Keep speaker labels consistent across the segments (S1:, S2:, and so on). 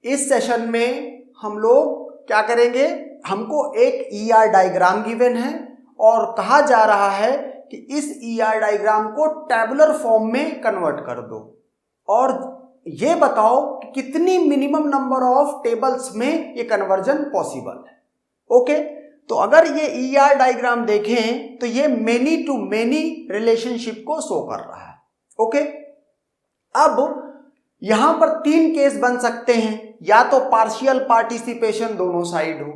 S1: इस सेशन में हम लोग क्या करेंगे, हमको एक ER डायग्राम गिवन है और कहा जा रहा है कि इस ER डायग्राम को टेबुलर फॉर्म में कन्वर्ट कर दो और ये बताओ कि कितनी मिनिमम नंबर ऑफ टेबल्स में ये कन्वर्जन पॉसिबल है। ओके, तो अगर ये ER डायग्राम देखें तो ये मेनी टू मेनी रिलेशनशिप को शो कर रहा है। ओके, अब यहां पर 3 केस बन सकते हैं, या तो पार्शियल पार्टिसिपेशन दोनों साइड हो।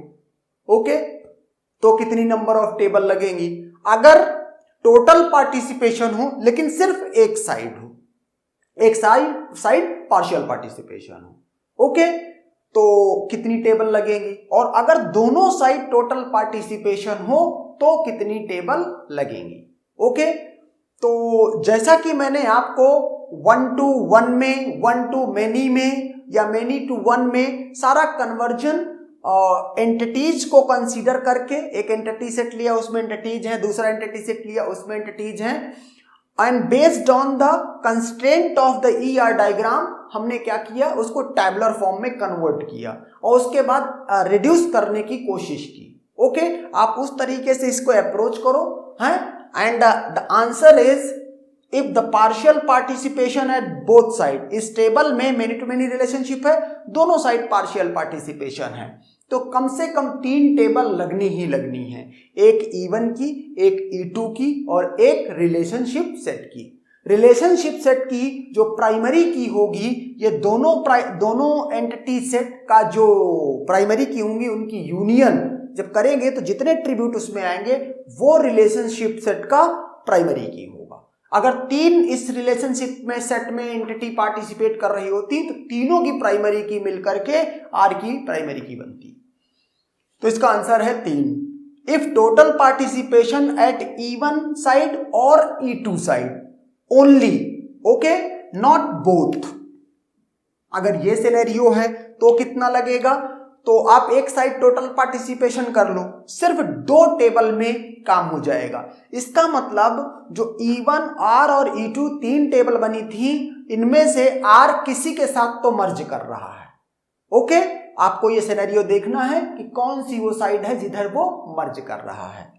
S1: ओके, तो कितनी नंबर ऑफ टेबल लगेंगी, अगर टोटल पार्टिसिपेशन हो लेकिन सिर्फ एक साइड हो, एक साइड पार्शियल पार्टिसिपेशन हो। ओके, तो कितनी टेबल लगेंगी, और अगर दोनों साइड टोटल पार्टिसिपेशन हो तो कितनी टेबल लगेंगी। ओके, तो जैसा कि मैंने आपको 1 to 1 में, 1 to many में या many to 1 में सारा कन्वर्जन एंटिटीज को कंसीडर करके, एक एंटिटी सेट लिया उसमें एंटिटीज हैं, दूसरा एंटिटी सेट लिया उसमें एंटिटीज हैं, and based on the constraint of the ER diagram हमने क्या किया, उसको टैबुलर फॉर्म में कन्वर्ट किया और उसके बाद रिड्यूस करने की कोशिश की। ओके, आप उस तरीके से इसको अप्रोच करो हैं, and the answer is if the partial participation at both side, इस टेबल में मेनी टू मेनी रिलेशनशिप है, दोनों साइड पार्शियल पार्टिसिपेशन है, तो कम से कम 3 टेबल लगनी ही लगनी है, एक E1 की, एक E2 की और एक रिलेशनशिप सेट की। रिलेशनशिप सेट की जो प्राइमरी की होगी, ये दोनों एंटिटी सेट का जो प्राइमरी की होंगी उनकी यूनियन जब करेंगे तो जितने ट्रिब्यूट उसमें आएंगे वो रिलेशनशिप सेट का प्राइमरी की होगा। अगर 3 इस रिलेशनशिप में सेट में एंटिटी पार्टिसिपेट कर रही होती तो तीनों की प्राइमरी की मिलकर के R की प्राइमरी की बनती। तो इसका आंसर है 3। If total participation at E1 side और E2 side only, okay, not both. अगर ये सिनेरियो है तो कितना लगेगा, तो आप एक साइड टोटल पार्टिसिपेशन कर लो, सिर्फ 2 टेबल में काम हो जाएगा। इसका मतलब जो E1, R और E2 3 टेबल बनी थी, इनमें से R किसी के साथ तो मर्ज कर रहा है। ओके, आपको ये सिनेरियो देखना है कि कौन सी वो साइड है जिधर वो मर्ज कर रहा है।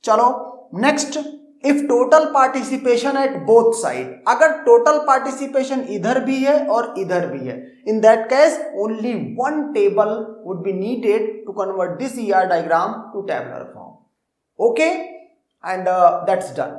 S1: चलो next, if total participation at both side, अगर टोटल पार्टिसिपेशन इधर भी है और इधर भी है, in that case only 1 table would be needed to convert this ER diagram to tabular form. Okay, and that's done.